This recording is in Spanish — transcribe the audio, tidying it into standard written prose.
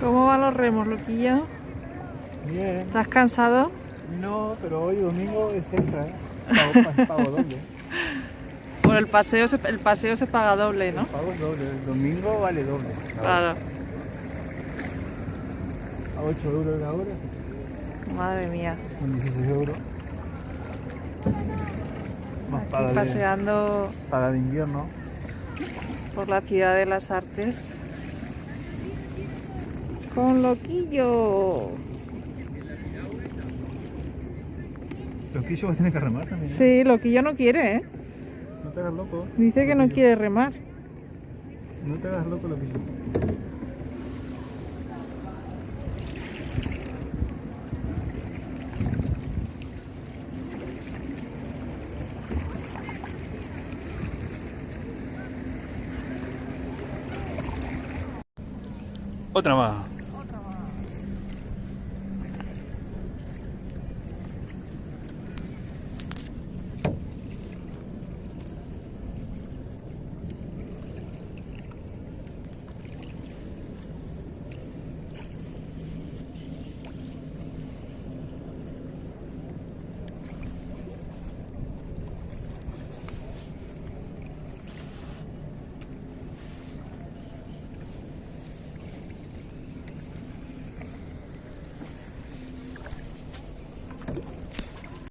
¿Cómo van los remos, loquillo? Bien. ¿Estás cansado? No, pero hoy domingo es extra, ¿eh? Pago doble. Bueno, el paseo se paga doble, ¿no? El pago es doble. El domingo vale doble. Claro. A 8 euros la hora. Madre mía. Son 16 euros. Más Aquí paseando paga de invierno. por la ciudad de las artes. Con loquillo. Loquillo va a tener que remar también, ¿no? Sí, loquillo no quiere, ¿eh? No te hagas loco. Dice que no Loquillo. quiere remar. No te hagas loco, Loquillo. Otra más.